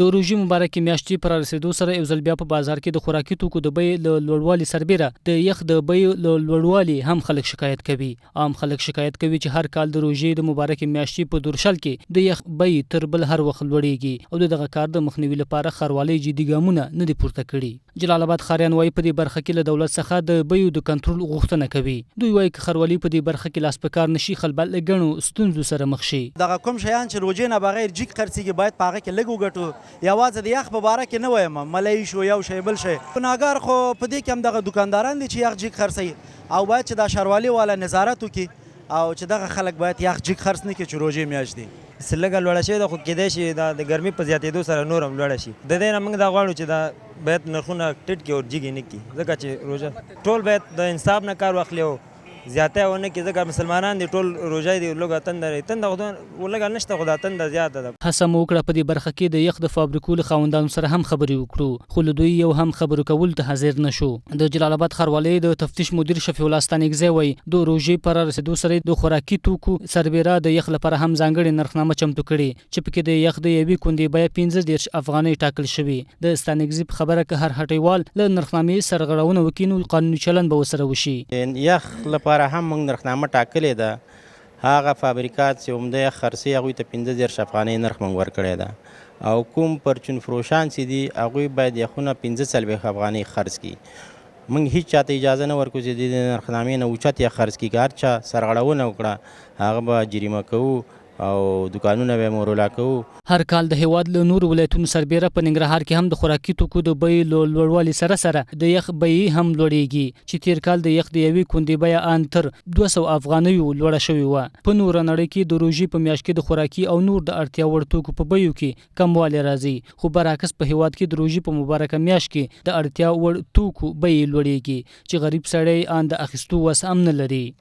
د روژې مبارکې میاشتې پر رسیدو سره یو ځل بیا په بازار کې د خوراکي توکو د بیې له لوړوالي سربیره د یخ د بیې له لوړوالي هم خلک شکایت کوي. عام خلک شکایت کوي چې هر کال د روژې د مبارکې میاشتې په دورشل کې د یخ بیې تر بل هر وخت لوړیږي او دغه کار د مخنیوي لپاره ښاروالۍ جدي ګامونه نه دي پورته کړي. جلال آباد ښاریان وايي په دې برخه کې له دولت څخه د بیو د کنټرول غوښتنه کوي. دوی وايي چې ښاروالۍ په دې برخه کې لاس په کار نشي خلک له ګڼو ستونزو سره مخ شي. دغه کوم شیان چې روژې نه بغیر جګ خرڅېږي باید په هغه کې لږ وګټو. یوازې د یخ په باره کې نه وایم ملۍ شو یو شی بل شی ګناهګار خو په دې کې هم دغه دوکانداران دي چې یخ جګ خرڅوي او باید چې دا ښاروالي والا نظارت وکړي او چې دغه خلک باید یخ جګ خرڅ نه کړي چې روژې میاشت دی. لږه لوړه شوې ده خو کیدای شي دا د ګرمۍ په زیاتېدو سره نور هم لوړه شي. د دې نه موږ دا غواړو چې دا باید نرخونه ټیټ کړي او جګې نه کړي ځکه چې روژه ټول باید د انصاف نه کار واخلي او زیاته ونه کې ځکه مسلمانان دي ټول روژه دي لږه تنده ولږه نشته خو دا تنده زیاته ده. هڅه مو وکړه په دې برخه کې د یخ د فابریکو له خاوندانو سره هم خبرې وکړو خو له دوی یو هم خبرو کولو ته حاضر نه شو. د جلال آباد ښاروالۍ د تفتیش مدیر شفیع الله ستانکزی وایي د روژې پر رسیدو سره د خوراکي توکو سربیره د یخ لپاره هم ځانګړې نرخنامه چمتو کړې چې پکې د یخ د یوې کوندې بیه 15 افغانۍ ټاکل شوې. د ستانکزي په خبره که هر هټیوال له نرخنامې سرغړونه وکړي نو قانوني چلند به ورسره وشي. یخ لپاره هم موږ نرخنامه ټاکلې ده هغه فابریکات چې عمده یخ خرڅوي هغوی ته 15 افغانۍ نرخ موږ ورکړی ده او کوم پرچون فروشان چې دي هغوی باید یخونه 15 افغانۍ خرڅ کړي. موږ هیڅ چاته اجازه نه ورکوو چې د نرخنامې نه اوچت یخ خرڅ کړي. که هر چا سرغړونه وکړه هغه به جریمه کوو او دکانونه به مورلا کوو. هر کال د هیواد له نور ولایتونو سربیره په ننګرهار کې هم د خوراکي توکو د بیې له لوړوالي سره سره د یخ بیې هم لوړیږي چې تیر کال د یخ د یوې کوندې بیه ان تر 200 افغانیو لوړه شوې وه. په نوره نړۍ کې د روژې په میاشت کې د خوراکي او نور د اړتیا وړ توکو په بیو کې کموالی راځي خو برعکس په هیواد کې د روژې په مبارکه میاشت کې د اړتیا وړ توکو بیې لوړیږي چې غریب سړی ان د اخیستو وس هم نه لري.